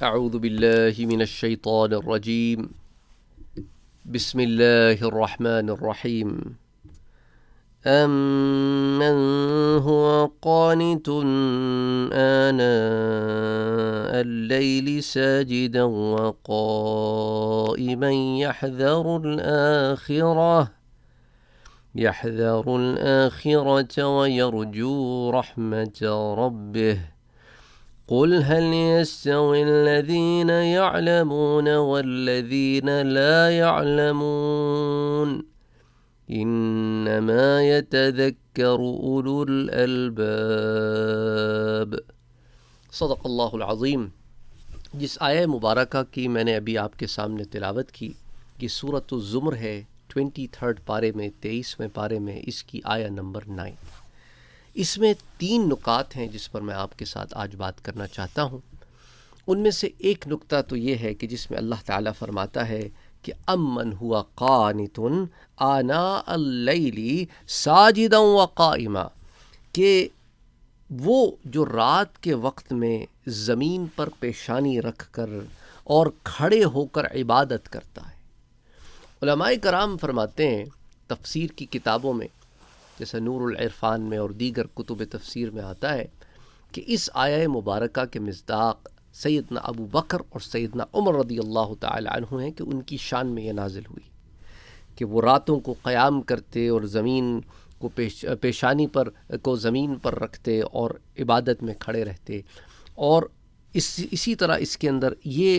اعوذ باللہ من الشیطان الرجیم بسم اللہ الرحمن الرحیم أَمَّنْ هُوَ قَانِتٌ آنَاءَ اللَّيْلِ سَاجِدًا وَقَائِمًا يَحْذَرُ الْآخِرَةَ وَيَرْجُو رَحْمَةَ رَبِّهِ قُلْ هَلْ يَسْتَوِي الَّذِينَ يَعْلَمُونَ وَالَّذِينَ لَا يَعْلَمُونَ انما يتذكر اولو الالباب۔ صدق اللہ العظیم۔ جس آیہ مبارکہ کی میں نے ابھی آپ کے سامنے تلاوت کی، یہ سورۃ الزمر ہے، 23 پارے میں، 23ویں پارے میں، اس کی آیہ نمبر 9۔ اس میں 3 نکات ہیں جس پر میں آپ کے ساتھ آج بات کرنا چاہتا ہوں۔ ان میں سے ایک نکتہ تو یہ ہے کہ جس میں اللہ تعالیٰ فرماتا ہے کہ امن ہوا قانت آناء اللیل ساجدا وقائما، کہ وہ جو رات کے وقت میں زمین پر پیشانی رکھ کر اور کھڑے ہو کر عبادت کرتا ہے۔ علماء کرام فرماتے ہیں تفسیر کی کتابوں میں، جیسے نور العرفان میں اور دیگر کتب تفسیر میں آتا ہے کہ اس آیہ مبارکہ کے مصداق سیدنا ابو بکر اور سیدنا عمر رضی اللہ تعالی عنہ ہیں کہ ان کی شان میں یہ نازل ہوئی کہ وہ راتوں کو قیام کرتے اور زمین کو پیشانی پر کو زمین پر رکھتے اور عبادت میں کھڑے رہتے۔ اور اسی طرح اس کے اندر یہ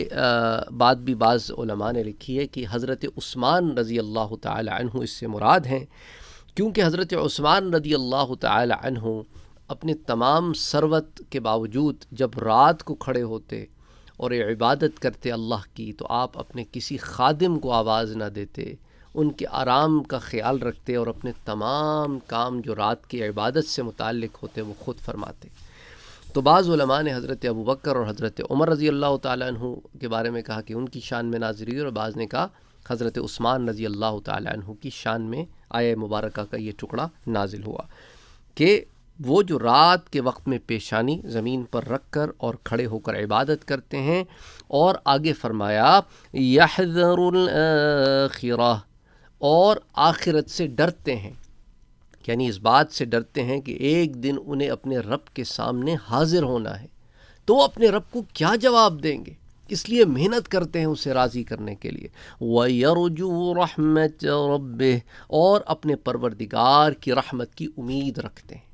بات بھی بعض علماء نے لکھی ہے کہ حضرت عثمان رضی اللہ تعالی عنہ اس سے مراد ہیں، کیونکہ حضرت عثمان رضی اللہ تعالی عنہ اپنے تمام ثروت کے باوجود جب رات کو کھڑے ہوتے اور عبادت کرتے اللہ کی، تو آپ اپنے کسی خادم کو آواز نہ دیتے، ان کے آرام کا خیال رکھتے اور اپنے تمام کام جو رات کی عبادت سے متعلق ہوتے وہ خود فرماتے۔ تو بعض علماء نے حضرت ابو بکر اور حضرت عمر رضی اللہ تعالیٰ عنہ کے بارے میں کہا کہ ان کی شان میں نازل ہوئی، اور بعض نے کہا حضرت عثمان رضی اللہ تعالیٰ عنہ کی شان میں آیہ مبارکہ کا یہ ٹکڑا نازل ہوا کہ وہ جو رات کے وقت میں پیشانی زمین پر رکھ کر اور کھڑے ہو کر عبادت کرتے ہیں، اور آگے فرمایا یحذر الآخرہ، اور آخرت سے ڈرتے ہیں، یعنی اس بات سے ڈرتے ہیں کہ ایک دن انہیں اپنے رب کے سامنے حاضر ہونا ہے، تو وہ اپنے رب کو کیا جواب دیں گے، اس لیے محنت کرتے ہیں اسے راضی کرنے کے لیے۔ وَيَرْجُو رَحْمَةَ رَبِّهِ، اور اپنے پروردگار کی رحمت کی امید رکھتے ہیں۔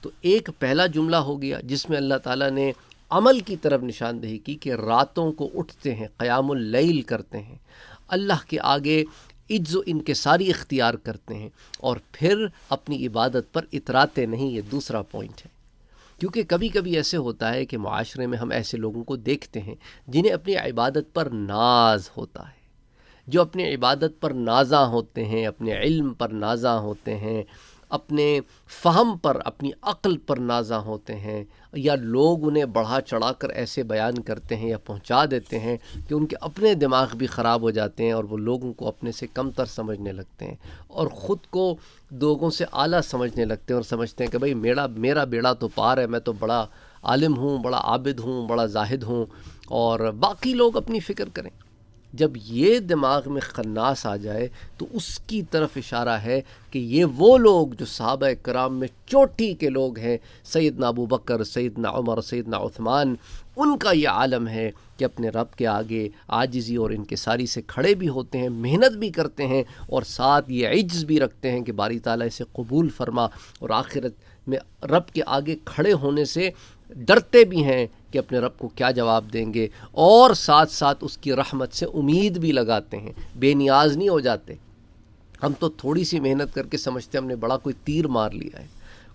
تو ایک پہلا جملہ ہو گیا جس میں اللہ تعالیٰ نے عمل کی طرف نشاندہی کی کہ راتوں کو اٹھتے ہیں، قیام اللیل کرتے ہیں، اللہ کے آگے عجز و انکساری اختیار کرتے ہیں، اور پھر اپنی عبادت پر اتراتے نہیں۔ یہ دوسرا پوائنٹ ہے، کیونکہ کبھی کبھی ایسے ہوتا ہے کہ معاشرے میں ہم ایسے لوگوں کو دیکھتے ہیں جنہیں اپنی عبادت پر ناز ہوتا ہے، جو اپنی عبادت پر نازاں ہوتے ہیں، اپنے علم پر نازاں ہوتے ہیں، اپنے فہم پر، اپنی عقل پر نازاں ہوتے ہیں، یا لوگ انہیں بڑھا چڑھا کر ایسے بیان کرتے ہیں یا پہنچا دیتے ہیں کہ ان کے اپنے دماغ بھی خراب ہو جاتے ہیں، اور وہ لوگوں کو اپنے سے کم تر سمجھنے لگتے ہیں، اور خود کو لوگوں سے اعلیٰ سمجھنے لگتے ہیں، اور سمجھتے ہیں کہ بھئی میرا بیڑا تو پار ہے، میں تو بڑا عالم ہوں، بڑا عابد ہوں، بڑا زاہد ہوں، اور باقی لوگ اپنی فکر کریں۔ جب یہ دماغ میں خناس آ جائے تو اس کی طرف اشارہ ہے کہ یہ وہ لوگ جو صحابہ کرام میں چوٹی کے لوگ ہیں، سیدنا ابو بکر، سیدنا عمر، سیدنا عثمان، ان کا یہ عالم ہے کہ اپنے رب کے آگے عاجزی اور انکساری سے کھڑے بھی ہوتے ہیں، محنت بھی کرتے ہیں، اور ساتھ یہ عجز بھی رکھتے ہیں کہ باری تعالیٰ اسے قبول فرما، اور آخرت میں رب کے آگے کھڑے ہونے سے ڈرتے بھی ہیں کہ اپنے رب کو کیا جواب دیں گے، اور ساتھ ساتھ اس کی رحمت سے امید بھی لگاتے ہیں، بے نیاز نہیں ہو جاتے۔ ہم تو تھوڑی سی محنت کر کے سمجھتے ہیں ہم نے بڑا کوئی تیر مار لیا ہے۔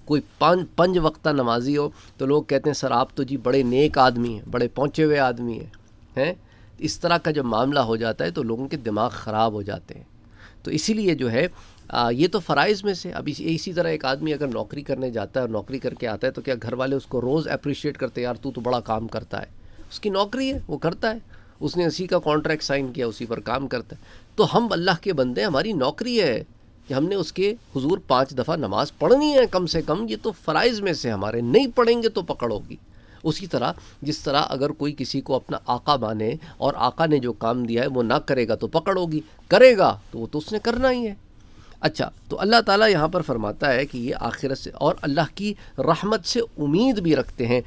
کوئی 5 وقتہ نمازی ہو تو لوگ کہتے ہیں سر آپ تو جی بڑے نیک آدمی ہیں، بڑے پہنچے ہوئے آدمی ہیں۔ اس طرح کا جب معاملہ ہو جاتا ہے تو لوگوں کے دماغ خراب ہو جاتے ہیں۔ تو اسی لیے جو ہے یہ تو فرائض میں سے۔ اب اسی طرح ایک آدمی اگر نوکری کرنے جاتا ہے اور نوکری کر کے آتا ہے تو کیا گھر والے اس کو روز اپریشیٹ کرتے ہیں، یار تو بڑا کام کرتا ہے، اس کی نوکری ہے، وہ کرتا ہے، اس نے اسی کا کانٹریکٹ سائن کیا، اسی پر کام کرتا ہے۔ تو ہم اللہ کے بندے، ہماری نوکری ہے کہ ہم نے اس کے حضور 5 دفعہ نماز پڑھنی ہے کم سے کم، یہ تو فرائض میں سے ہمارے، نہیں پڑھیں گے تو پکڑ ہوگی، اسی طرح جس طرح اگر کوئی کسی کو اپنا آقا مانے اور آقا نے جو کام دیا ہے وہ نہ کرے گا تو پکڑ ہوگی، کرے گا تو وہ تو اس نے کرنا ہی ہے۔ اچھا، تو اللہ تعالیٰ یہاں پر فرماتا ہے کہ یہ آخرت سے اور اللہ کی رحمت سے امید بھی رکھتے ہیں۔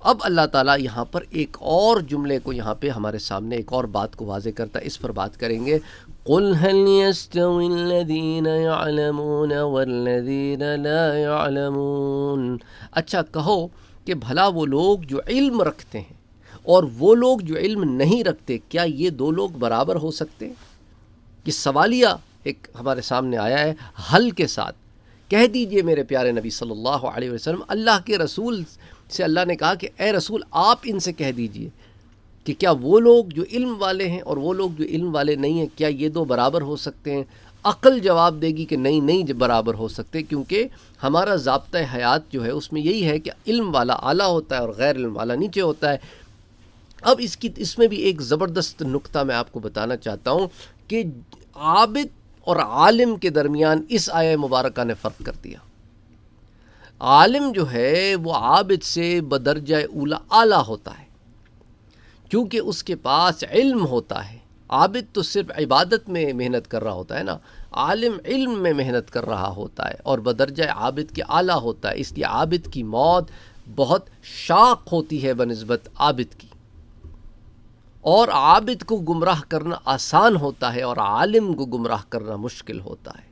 اب اللہ تعالیٰ یہاں پر ایک اور جملے کو یہاں پہ ہمارے سامنے ایک اور بات کو واضح کرتا ہے، اس پر بات کریں گے۔ قُلْ هَلْ يَسْتَوِي الَّذِينَ يَعْلَمُونَ وَالَّذِينَ لَا يَعْلَمُونَ، اچھا کہو کہ بھلا وہ لوگ جو علم رکھتے ہیں اور وہ لوگ جو علم نہیں رکھتے، کیا یہ دو لوگ برابر ہو سکتے ہیں؟ یہ سوالیہ ایک ہمارے سامنے آیا ہے حل کے ساتھ۔ کہہ دیجئے میرے پیارے نبی صلی اللہ علیہ وسلم، اللہ کے رسول سے اللہ نے کہا کہ اے رسول آپ ان سے کہہ دیجئے کہ کیا وہ لوگ جو علم والے ہیں اور وہ لوگ جو علم والے نہیں ہیں، کیا یہ دو برابر ہو سکتے ہیں؟ عقل جواب دے گی کہ نہیں برابر ہو سکتے، کیونکہ ہمارا ضابطہ حیات جو ہے اس میں یہی ہے کہ علم والا اعلیٰ ہوتا ہے اور غیر علم والا نیچے ہوتا ہے۔ اب اس میں بھی ایک زبردست نقطہ میں آپ کو بتانا چاہتا ہوں کہ عابد اور عالم کے درمیان اس آیہ مبارکہ نے فرق کر دیا۔ عالم جو ہے وہ عابد سے بدرجہ اولا اعلیٰ ہوتا ہے، کیونکہ اس کے پاس علم ہوتا ہے۔ عابد تو صرف عبادت میں محنت کر رہا ہوتا ہے نا، عالم علم میں محنت کر رہا ہوتا ہے اور بدرجہ عابد کے اعلیٰ ہوتا ہے، اس لیے عابد کی موت بہت شاق ہوتی ہے بنسبت عابد کی، اور عابد کو گمراہ کرنا آسان ہوتا ہے اور عالم کو گمراہ کرنا مشکل ہوتا ہے۔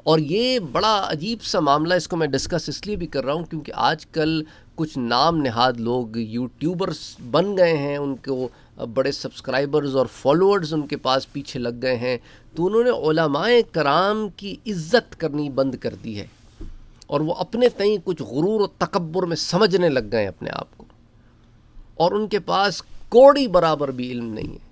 اور یہ بڑا عجیب سا معاملہ، اس کو میں ڈسکس اس لیے بھی کر رہا ہوں کیونکہ آج کل کچھ نام نہاد لوگ یوٹیوبرز بن گئے ہیں، ان کو بڑے سبسکرائبرز اور فالوورز ان کے پاس پیچھے لگ گئے ہیں، تو انہوں نے علماء کرام کی عزت کرنی بند کر دی ہے اور وہ اپنے تئیں کچھ غرور و تکبر میں سمجھنے لگ گئے ہیں اپنے آپ کو، اور ان کے پاس کوڑی برابر بھی علم نہیں ہے۔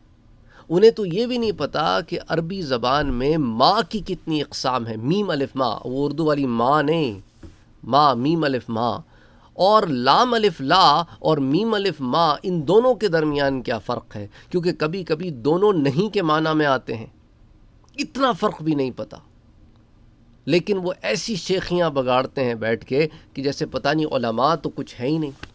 انہیں تو یہ بھی نہیں پتا کہ عربی زبان میں ماں کی کتنی اقسام ہیں، میم الف ماں، وہ اردو والی ماں نہیں، ماں میم الف ماں، اور لام الف لا اور میم الف ماں، ان دونوں کے درمیان کیا فرق ہے، کیونکہ کبھی کبھی دونوں نہیں کے معنی میں آتے ہیں، اتنا فرق بھی نہیں پتا، لیکن وہ ایسی شیخیاں بگاڑتے ہیں بیٹھ کے کہ جیسے پتہ نہیں علماء تو کچھ ہے ہی نہیں،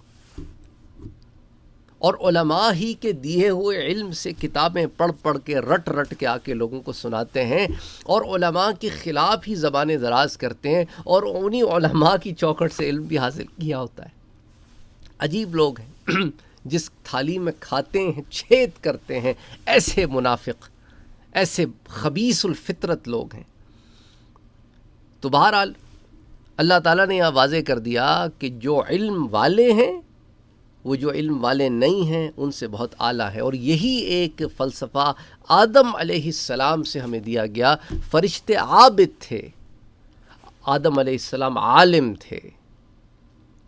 اور علماء ہی کے دیے ہوئے علم سے کتابیں پڑھ پڑھ کے رٹ کے آ کے لوگوں کو سناتے ہیں، اور علماء کے خلاف ہی زبانیں دراز کرتے ہیں، اور انہی علماء کی چوکھٹ سے علم بھی حاصل کیا ہوتا ہے۔ عجیب لوگ ہیں، جس تھالی میں کھاتے ہیں چھید کرتے ہیں، ایسے منافق، ایسے خبیث الفطرت لوگ ہیں۔ تو بہرحال اللہ تعالیٰ نے یہ واضح کر دیا کہ جو علم والے ہیں وہ جو علم والے نہیں ہیں ان سے بہت اعلیٰ ہے، اور یہی ایک فلسفہ آدم علیہ السلام سے ہمیں دیا گیا۔ فرشتے عابد تھے، آدم علیہ السلام عالم تھے،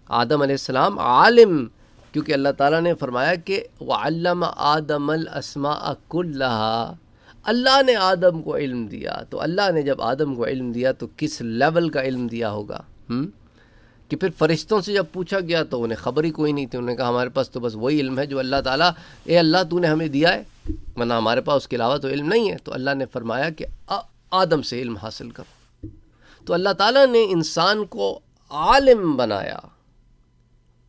آدم علیہ السلام عالم، کیونکہ اللہ تعالیٰ نے فرمایا کہ وَعَلَّمَ آدَمَ الْأَسْمَاءَ كُلَّهَا، اللہ نے آدم کو علم دیا، تو اللہ نے جب آدم کو علم دیا تو کس لیول کا علم دیا ہوگا، کہ پھر فرشتوں سے جب پوچھا گیا تو انہیں خبر ہی کوئی نہیں تھی، انہوں نے کہا ہمارے پاس تو بس وہی علم ہے جو اللہ تعالیٰ، اے اللہ تو نے ہمیں دیا ہے، ورنہ ہمارے پاس اس کے علاوہ تو علم نہیں ہے۔ تو اللہ نے فرمایا کہ آدم سے علم حاصل کرو۔ تو اللہ تعالیٰ نے انسان کو عالم بنایا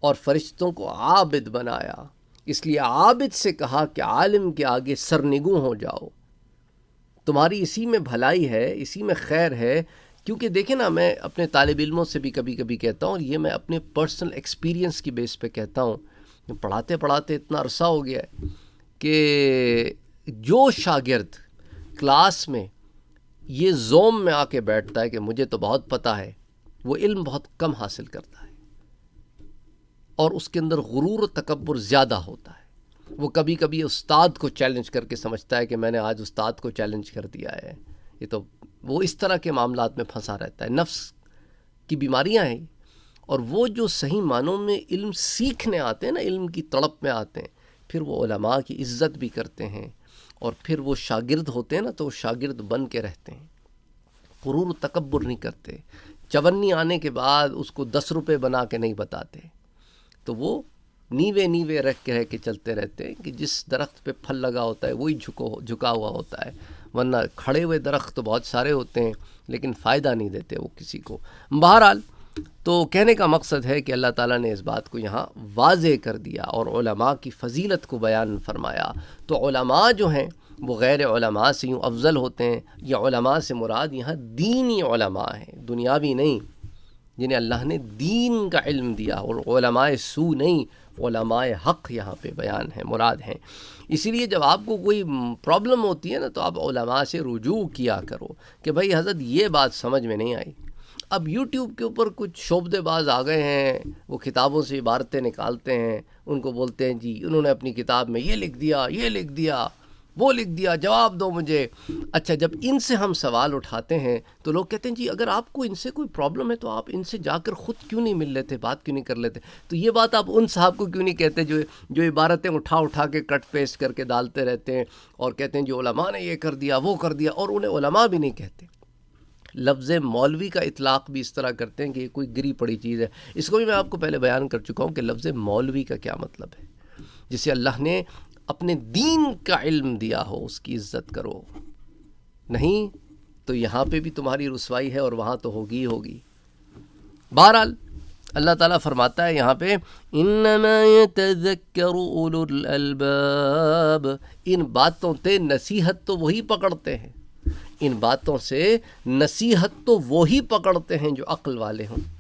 اور فرشتوں کو عابد بنایا، اس لیے عابد سے کہا کہ عالم کے آگے سرنگوں ہو جاؤ، تمہاری اسی میں بھلائی ہے، اسی میں خیر ہے۔ کیونکہ دیکھیں نا، میں اپنے طالب علموں سے بھی کبھی کبھی کہتا ہوں، اور یہ میں اپنے پرسنل ایکسپیرینس کی بیس پہ کہتا ہوں، پڑھاتے پڑھاتے اتنا عرصہ ہو گیا ہے کہ جو شاگرد کلاس میں یہ زوم میں آ کے بیٹھتا ہے کہ مجھے تو بہت پتہ ہے، وہ علم بہت کم حاصل کرتا ہے، اور اس کے اندر غرور و تکبر زیادہ ہوتا ہے۔ وہ کبھی کبھی استاد کو چیلنج کر کے سمجھتا ہے کہ میں نے آج استاد کو چیلنج کر دیا ہے، یہ تو وہ اس طرح کے معاملات میں پھنسا رہتا ہے۔ نفس کی بیماریاں ہیں، اور وہ جو صحیح معنوں میں علم سیکھنے آتے ہیں نا، علم کی تڑپ میں آتے ہیں، پھر وہ علماء کی عزت بھی کرتے ہیں، اور پھر وہ شاگرد ہوتے ہیں نا تو وہ شاگرد بن کے رہتے ہیں، غرور و تکبر نہیں کرتے، چونی آنے کے بعد اس کو 10 روپے بنا کے نہیں بتاتے، تو وہ نیوے رکھ کے رہ کے چلتے رہتے ہیں کہ جس درخت پہ پھل لگا ہوتا ہے وہی جھکا ہوا ہوتا ہے، ورنہ کھڑے ہوئے درخت تو بہت سارے ہوتے ہیں لیکن فائدہ نہیں دیتے وہ کسی کو۔ بہرحال تو کہنے کا مقصد ہے کہ اللہ تعالیٰ نے اس بات کو یہاں واضح کر دیا اور علماء کی فضیلت کو بیان فرمایا۔ تو علماء جو ہیں وہ غیر علماء سے یوں افضل ہوتے ہیں، یا علماء سے مراد یہاں دینی علماء ہیں، دنیاوی نہیں، جنہیں اللہ نے دین کا علم دیا، اور علماء سو نہیں، علماء حق یہاں پہ بیان ہے، مراد ہیں۔ اسی لیے جب آپ کو کوئی پرابلم ہوتی ہے نا تو آپ علماء سے رجوع کیا کرو کہ بھائی حضرت یہ بات سمجھ میں نہیں آئی۔ اب یوٹیوب کے اوپر کچھ شعبدے باز آ گئے ہیں، وہ کتابوں سے عبارتیں نکالتے ہیں، ان کو بولتے ہیں جی انہوں نے اپنی کتاب میں یہ لکھ دیا، یہ لکھ دیا، وہ لکھ دیا، جواب دو مجھے۔ اچھا، جب ان سے ہم سوال اٹھاتے ہیں تو لوگ کہتے ہیں جی اگر آپ کو ان سے کوئی پرابلم ہے تو آپ ان سے جا کر خود کیوں نہیں مل لیتے، بات کیوں نہیں کر لیتے؟ تو یہ بات آپ ان صاحب کو کیوں نہیں کہتے جو عبارتیں اٹھا کے کٹ پیسٹ کر کے ڈالتے رہتے ہیں اور کہتے ہیں جو علماء نے یہ کر دیا، وہ کر دیا، اور انہیں علماء بھی نہیں کہتے۔ لفظ مولوی کا اطلاق بھی اس طرح کرتے ہیں کہ یہ کوئی گری پڑی چیز ہے۔ اس کو بھی میں آپ کو پہلے بیان کر چکا ہوں کہ لفظ مولوی کا کیا مطلب ہے۔ جسے اللہ نے اپنے دین کا علم دیا ہو اس کی عزت کرو، نہیں تو یہاں پہ بھی تمہاری رسوائی ہے اور وہاں تو ہوگی ہی ہوگی۔ بہرحال اللہ تعالیٰ فرماتا ہے یہاں پہ انما یتذکر اولو الالباب، ان باتوں سے نصیحت تو وہی پکڑتے ہیں، ان باتوں سے نصیحت تو وہی پکڑتے ہیں جو عقل والے ہوں۔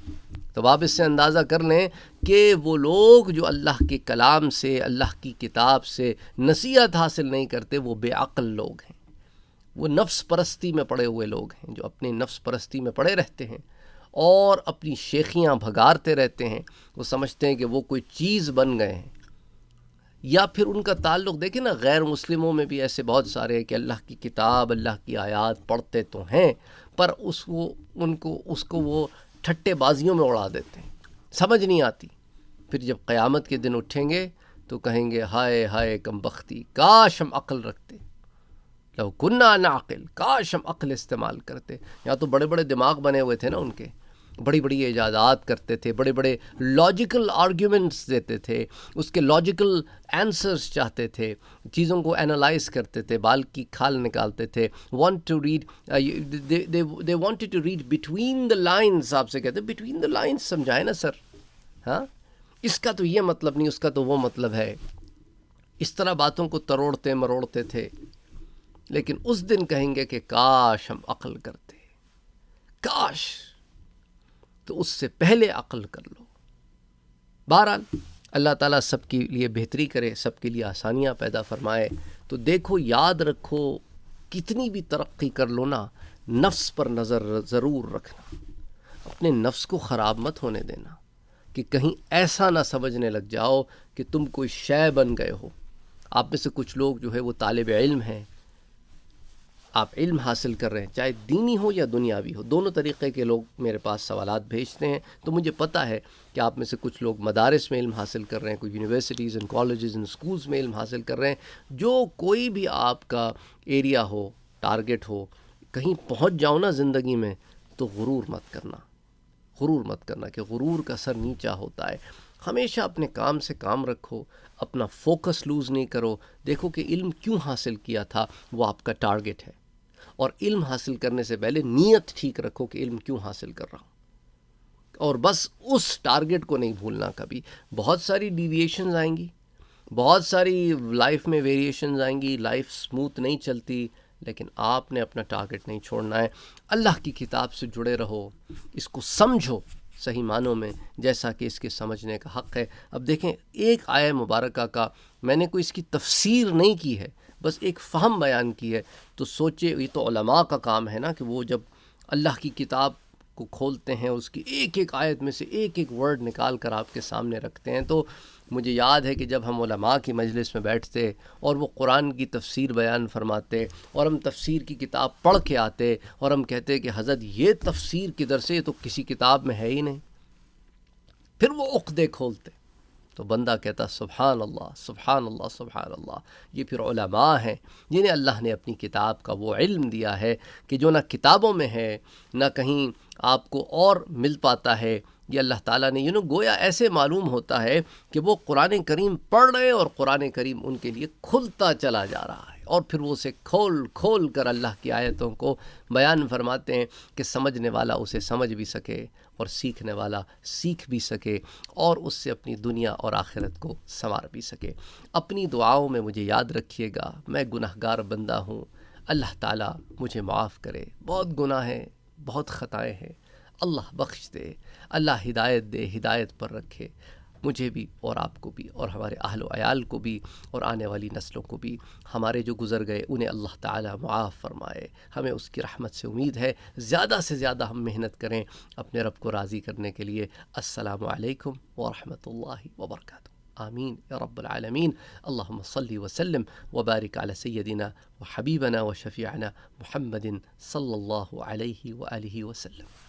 تو آپ اس سے اندازہ کر لیں کہ وہ لوگ جو اللہ کے کلام سے، اللہ کی کتاب سے نصیحت حاصل نہیں کرتے، وہ بے عقل لوگ ہیں، وہ نفس پرستی میں پڑے ہوئے لوگ ہیں، جو اپنے نفس پرستی میں پڑے رہتے ہیں اور اپنی شیخیاں بھگارتے رہتے ہیں۔ وہ سمجھتے ہیں کہ وہ کوئی چیز بن گئے ہیں، یا پھر ان کا تعلق دیکھیں نا، غیر مسلموں میں بھی ایسے بہت سارے ہیں کہ اللہ کی کتاب، اللہ کی آیات پڑھتے تو ہیں، پر اس کو وہ ٹھٹے بازیوں میں اڑا دیتے ہیں، سمجھ نہیں آتی۔ پھر جب قیامت کے دن اٹھیں گے تو کہیں گے ہائے ہائے کم بختی، کاش ہم عقل رکھتے، لو کننا نعقل، کاش ہم عقل استعمال کرتے۔ یہاں تو بڑے بڑے دماغ بنے ہوئے تھے نا ان کے، بڑی بڑی ایجادات کرتے تھے، بڑے بڑے لاجیکل آرگیومنٹس دیتے تھے، اس کے لاجیکل آنسرز چاہتے تھے، چیزوں کو انالائز کرتے تھے، بال کی کھال نکالتے تھے، they wanted to read between the lines۔ آپ سے کہتے ہیں between the lines سمجھائے نا سر، ہاں اس کا تو یہ مطلب نہیں، اس کا تو وہ مطلب ہے۔ اس طرح باتوں کو تروڑتے مروڑتے تھے، لیکن اس دن کہیں گے کہ کاش ہم عقل کرتے، کاش، تو اس سے پہلے عقل کر لو۔ بہرحال اللہ تعالیٰ سب کے لیے بہتری کرے، سب کے لیے آسانیاں پیدا فرمائے۔ تو دیکھو، یاد رکھو، کتنی بھی ترقی کر لو نا، نفس پر نظر ضرور رکھنا، اپنے نفس کو خراب مت ہونے دینا کہ کہیں ایسا نہ سمجھنے لگ جاؤ کہ تم کوئی شے بن گئے ہو۔ آپ میں سے کچھ لوگ جو ہے وہ طالب علم ہیں، آپ علم حاصل کر رہے ہیں، چاہے دینی ہو یا دنیاوی ہو، دونوں طریقے کے لوگ میرے پاس سوالات بھیجتے ہیں۔ تو مجھے پتہ ہے کہ آپ میں سے کچھ لوگ مدارس میں علم حاصل کر رہے ہیں، کوئی universities and colleges and schools میں علم حاصل کر رہے ہیں۔ جو کوئی بھی آپ کا ایریا ہو، ٹارگٹ ہو، کہیں پہنچ جاؤ نا زندگی میں، تو غرور مت کرنا کہ غرور کا سر نیچا ہوتا ہے۔ ہمیشہ اپنے کام سے کام رکھو، اپنا فوکس لوز نہیں کرو۔ دیکھو کہ علم کیوں حاصل کیا تھا، وہ آپ کا ٹارگٹ ہے، اور علم حاصل کرنے سے پہلے نیت ٹھیک رکھو کہ علم کیوں حاصل کر رہا ہوں، اور بس اس ٹارگٹ کو نہیں بھولنا کبھی۔ بہت ساری ڈیویشنز آئیں گی، بہت ساری لائف میں ویریشنز آئیں گی، لائف سموتھ نہیں چلتی، لیکن آپ نے اپنا ٹارگٹ نہیں چھوڑنا ہے۔ اللہ کی کتاب سے جڑے رہو، اس کو سمجھو صحیح معنوں میں جیسا کہ اس کے سمجھنے کا حق ہے۔ اب دیکھیں، ایک آیہ مبارکہ کا میں نے کوئی اس کی تفسیر نہیں کی ہے، بس ایک فہم بیان کی ہے۔ تو سوچے، یہ تو علماء کا کام ہے نا کہ وہ جب اللہ کی کتاب کو کھولتے ہیں، اس کی ایک ایک آیت میں سے ایک ایک ورڈ نکال کر آپ کے سامنے رکھتے ہیں۔ تو مجھے یاد ہے کہ جب ہم علماء کی مجلس میں بیٹھتے اور وہ قرآن کی تفسیر بیان فرماتے، اور ہم تفسیر کی کتاب پڑھ کے آتے اور ہم کہتے کہ حضرت یہ تفسیر کدھر سے، یہ تو کسی کتاب میں ہے ہی نہیں، پھر وہ عقدے کھولتے، تو بندہ کہتا سبحان اللہ سبحان اللہ سبحان اللہ۔ یہ پھر علماء ہیں جنہیں اللہ نے اپنی کتاب کا وہ علم دیا ہے کہ جو نہ کتابوں میں ہے، نہ کہیں آپ کو اور مل پاتا ہے۔ یہ اللہ تعالیٰ نے گویا ایسے معلوم ہوتا ہے کہ وہ قرآن کریم پڑھ رہے ہیں اور قرآن کریم ان کے لیے کھلتا چلا جا رہا ہے، اور پھر وہ اسے کھول کھول کر اللہ کی آیتوں کو بیان فرماتے ہیں کہ سمجھنے والا اسے سمجھ بھی سکے، اور سیکھنے والا سیکھ بھی سکے اور اس سے اپنی دنیا اور آخرت کو سنوار بھی سکے۔ اپنی دعاؤں میں مجھے یاد رکھیے گا، میں گناہگار بندہ ہوں، اللہ تعالیٰ مجھے معاف کرے، بہت گناہ ہیں، بہت خطائیں ہیں، اللہ بخش دے، اللہ ہدایت دے، ہدایت پر رکھے مجھے بھی اور آپ کو بھی اور ہمارے اہل و عیال کو بھی اور آنے والی نسلوں کو بھی۔ ہمارے جو گزر گئے انہیں اللہ تعالیٰ معاف فرمائے، ہمیں اس کی رحمت سے امید ہے۔ زیادہ سے زیادہ ہم محنت کریں اپنے رب کو راضی کرنے کے لیے۔ السلام علیکم ورحمۃ اللہ وبرکاتہ۔ آمین یا رب العالمین۔ اللہم صلی وسلم وبارک علی سیدنا وحبیبنا وشفیعنا محمد صلی اللہ علیہ وآلہ وسلم۔